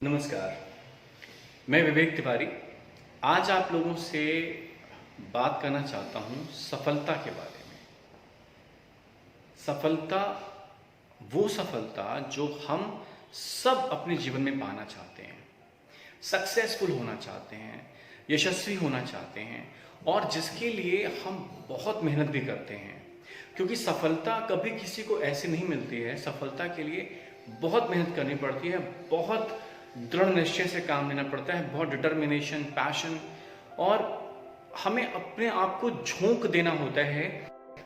नमस्कार। मैं विवेक तिवारी आज आप लोगों से बात करना चाहता हूँ सफलता के बारे में। सफलता, वो सफलता जो हम सब अपने जीवन में पाना चाहते हैं, सक्सेसफुल होना चाहते हैं, यशस्वी होना चाहते हैं और जिसके लिए हम बहुत मेहनत भी करते हैं। क्योंकि सफलता कभी किसी को ऐसे नहीं मिलती है। सफलता के लिए बहुत मेहनत करनी पड़ती है, बहुत दृढ़ निश्चय से काम लेना पड़ता है, बहुत डिटर्मिनेशन, पैशन, और हमें अपने आप को झोंक देना होता है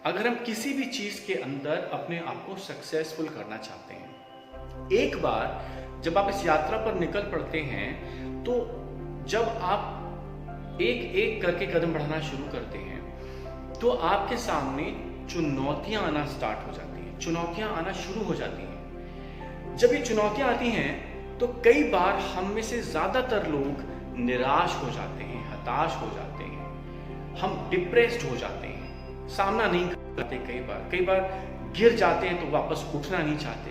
अगर हम किसी भी चीज के अंदर अपने आप को सक्सेसफुल करना चाहते हैं। एक बार जब आप इस यात्रा पर निकल पड़ते हैं तो जब आप एक एक करके कदम बढ़ाना शुरू करते हैं तो आपके सामने चुनौतियां आना स्टार्ट हो जाती हैं, चुनौतियां आना शुरू हो जाती हैं। जब ये चुनौतियां आती हैं तो कई बार हम में से ज्यादातर लोग निराश हो जाते हैं, हताश हो जाते हैं, हम डिप्रेस्ड हो जाते हैं, सामना नहीं करते। कई बार गिर जाते हैं तो वापस उठना नहीं चाहते।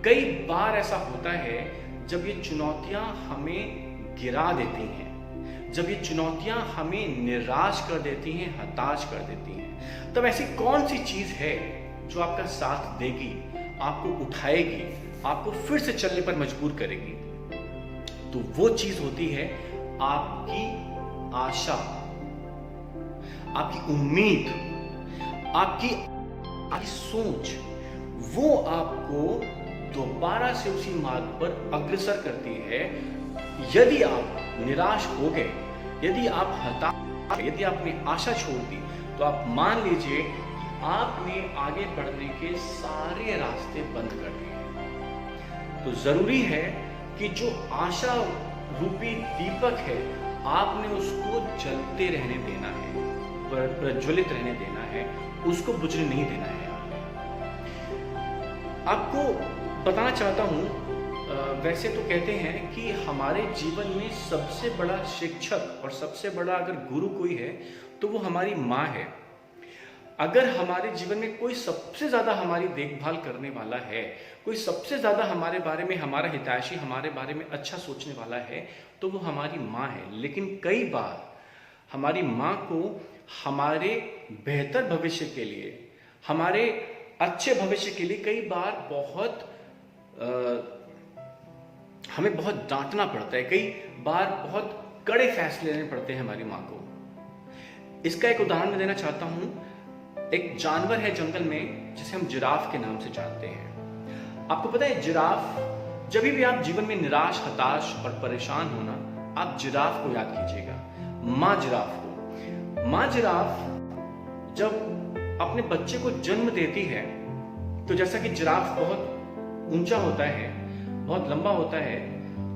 कई बार ऐसा होता है जब ये चुनौतियां हमें गिरा देती हैं, जब ये चुनौतियां हमें निराश कर देती हैं, हताश कर देती हैं, तब ऐसी कौन सी चीज है जो आपका साथ देगी, आपको उठाएगी, आपको फिर से चलने पर मजबूर करेगी? तो वो चीज होती है आपकी आशा, आपकी उम्मीद, आपकी सोच। वो आपको दोबारा से उसी मार्ग पर अग्रसर करती है। यदि आप निराश हो गए, यदि आप हताश, यदि आपने आशा छोड़ दी, तो आप मान लीजिए कि आपने आगे बढ़ने के सारे रास्ते बंद कर दिए। तो जरूरी है कि जो आशा रूपी दीपक है, आपने उसको जलते रहने देना है, प्रज्वलित रहने देना है, उसको बुझने नहीं देना है। आपको बताना चाहता हूं, वैसे तो कहते हैं कि हमारे जीवन में सबसे बड़ा शिक्षक और सबसे बड़ा अगर गुरु कोई है तो वो हमारी माँ है। अगर हमारे जीवन में कोई सबसे ज्यादा हमारी देखभाल करने वाला है, कोई सबसे ज्यादा हमारे बारे में, हमारा हितैषी, हमारे बारे में अच्छा सोचने वाला है, तो वो हमारी माँ है। लेकिन कई बार हमारी माँ को हमारे बेहतर भविष्य के लिए, हमारे अच्छे भविष्य के लिए कई बार हमें बहुत डांटना पड़ता है, कई बार बहुत कड़े फैसले लेने पड़ते हैं हमारी माँ को। इसका एक उदाहरण मैं देना चाहता हूं। एक जानवर है जंगल में जिसे हम जिराफ के नाम से जानते हैं। आपको पता है, जिराफ, जब भी आप जीवन में निराश, हताश और परेशान होना, आप जिराफ को याद कीजिएगा, माँ जिराफ को। माँ जिराफ जब अपने बच्चे को जन्म देती है तो जैसा कि जिराफ बहुत ऊंचा होता है, बहुत लंबा होता है,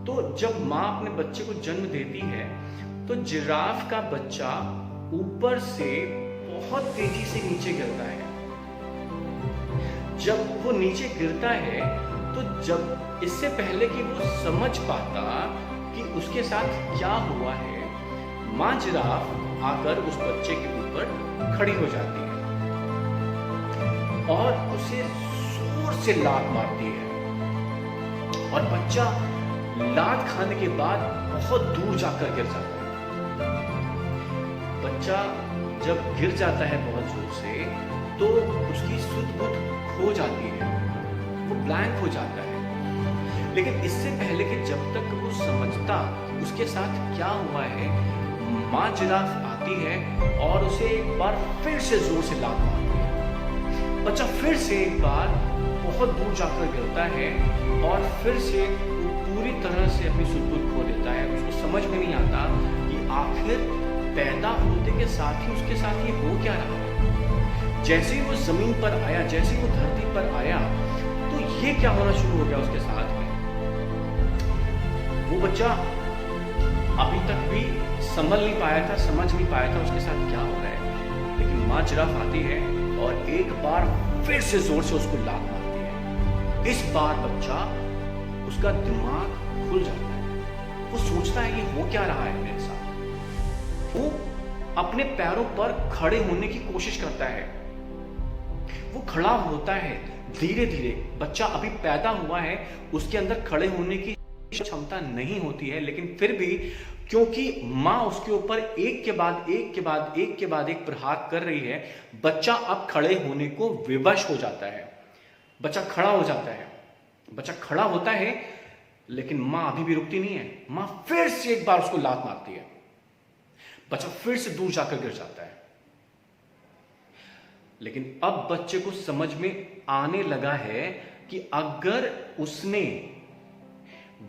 तो जब माँ अपने बच्चे को जन्म देती है तो जिराफ का बच्चा ऊपर से बहुत तेजी से नीचे गिरता है। जब वो नीचे गिरता है तो जब इससे पहले कि वो समझ पाता कि उसके साथ क्या हुआ है, माँ जिराफ आकर उस बच्चे के ऊपर खड़ी हो जाती है और उसे जोर से लात मारती है और बच्चा लात खाने के बाद बहुत दूर जाकर गिर जाता है। बच्चा जब गिर जाता है बहुत जोर से तो उसकी सुध बुध खो जाती है, वो ब्लैंक हो जाता है। लेकिन इससे पहले कि जब तक वो समझता कि उसके साथ क्या हुआ है, माँ जिराफ आती है और उसे एक बार फिर से जोर से लात मारती है। बच्चा फिर से एक बार बहुत दूर जाकर गिरता है और फिर से वो पूरी तरह से अपनी सुध बुध खो देता है। उसको समझ में नहीं आता कि आखिर पैदा होने के साथ ही उसके साथ ये हो क्या रहा है। जैसे ही वो जमीन पर आया, जैसे ही वो धरती पर आया, तो ये क्या होना शुरू हो गया उसके साथ में। वो बच्चा अभी तक भी संभल नहीं पाया था, समझ नहीं पाया था उसके साथ क्या हो रहा है। लेकिन माँ जिराफ आती है और एक बार फिर से जोर से उसको लात मारती है। इस बार बच्चा, उसका दिमाग खुल जाता है। वो सोचता है ये हो क्या रहा है मेरे साथ। वो अपने पैरों पर खड़े होने की कोशिश करता है। वो खड़ा होता है धीरे धीरे। बच्चा अभी पैदा हुआ है, उसके अंदर खड़े होने की क्षमता नहीं होती है, लेकिन फिर भी क्योंकि माँ उसके ऊपर एक के बाद एक के बाद एक के बाद एक प्रहार कर रही है, बच्चा अब खड़े होने को विवश हो जाता है। बच्चा खड़ा हो जाता है, बच्चा खड़ा होता है, लेकिन मां अभी भी रुकती नहीं है। मां फिर से एक बार उसको लात मारती है, बच्चा फिर से दूर जाकर गिर जाता है। लेकिन अब बच्चे को समझ में आने लगा है कि अगर उसने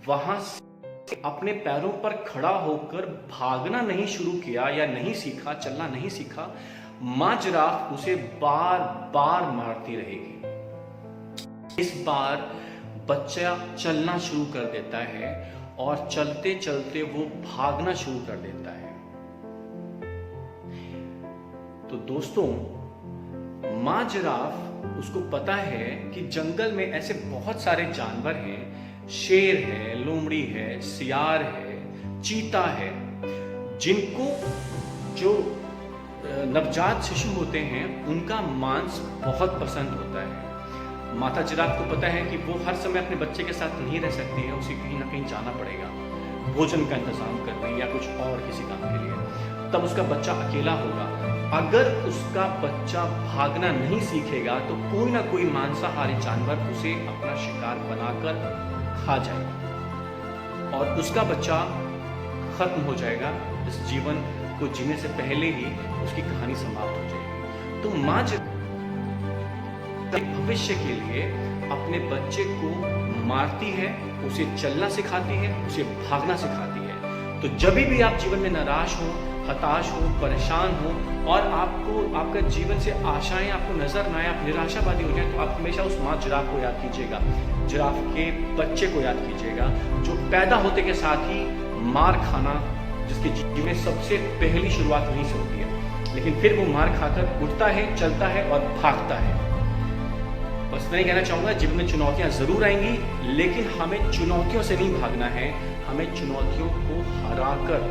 वहां से अपने पैरों पर खड़ा होकर भागना नहीं शुरू किया या नहीं सीखा, चलना नहीं सीखा, मां जिराफ उसे बार बार मारती रहेगी। इस बार बच्चा चलना शुरू कर देता है और चलते चलते वो भागना शुरू कर देता है। तो दोस्तों, मां जिराफ उसको पता है कि जंगल में ऐसे बहुत सारे जानवर हैं, शेर है, लोमड़ी है, सियार है, चीता है, जिनको जो नवजात शिशु होते हैं उनका मांस बहुत पसंद होता है। माता जिराफ को पता है कि वो हर समय अपने बच्चे के साथ नहीं रह सकती है, उसे कहीं ना कहीं जाना पड़ेगा भोजन का इंतजाम करने या कुछ और किसी काम के लिए। तब उसका बच्चा अकेला होगा। अगर उसका बच्चा भागना नहीं सीखेगा तो कोई ना कोई मांसाहारी जानवर उसे अपना शिकार बनाकर खा जाएगा और उसका बच्चा खत्म हो जाएगा। इस जीवन को जीने से पहले ही उसकी कहानी समाप्त हो जाएगी। तो मां भविष्य के लिए अपने बच्चे को मारती है, उसे चलना सिखाती है, उसे भागना सिखाती है। तो जब भी आप जीवन में निराश हो, हताश हो, परेशान हो और आपका जीवन से आशाएं आपको नजर ना आए, आप निराशावादी हो जाए, तो आप हमेशा उस मां जिराफ को याद कीजिएगा, जिराफ के बच्चे को याद कीजिएगा, जो पैदा होते के साथ ही मार खाना, जिसके जीवन में सबसे पहली शुरुआत वहीं से होती है, लेकिन फिर वो मार खाकर उठता है, चलता है और भागता है। बस मैं कहना चाहूंगा, जीवन में चुनौतियां जरूर आएंगी, लेकिन हमें चुनौतियों से नहीं भागना है, हमें चुनौतियों को हराकर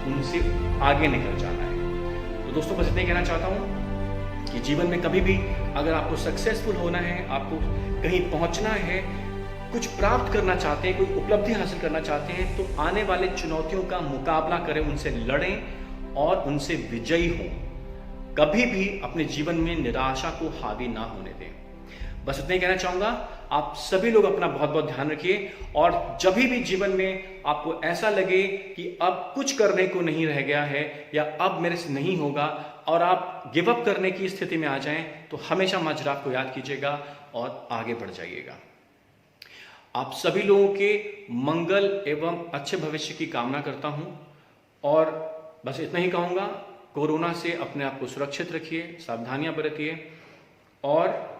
उनसे आगे निकल जाना है। तो दोस्तों, बस इतना ही कहना चाहता हूं कि जीवन में कभी भी अगर आपको सक्सेसफुल होना है, आपको कहीं पहुंचना है, कुछ प्राप्त करना चाहते हैं, कोई उपलब्धि हासिल करना चाहते हैं, तो आने वाले चुनौतियों का मुकाबला करें, उनसे लड़ें और उनसे विजयी हों। कभी भी अपने जीवन में निराशा को हावी ना होने दें। बस इतना ही कहना चाहूंगा। आप सभी लोग अपना बहुत बहुत ध्यान रखिए और जब भी जीवन में आपको ऐसा लगे कि अब कुछ करने को नहीं रह गया है या अब मेरे से नहीं होगा और आप गिव अप करने की स्थिति में आ जाएं, तो हमेशा मां जिराफ को याद कीजिएगा और आगे बढ़ जाइएगा। आप सभी लोगों के मंगल एवं अच्छे भविष्य की कामना करता हूं और बस इतना ही कहूंगा, कोरोना से अपने आप को सुरक्षित रखिए, सावधानियां बरतिए और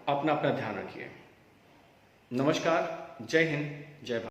अपना ध्यान रखिए। नमस्कार, जय हिंद, जय भारत।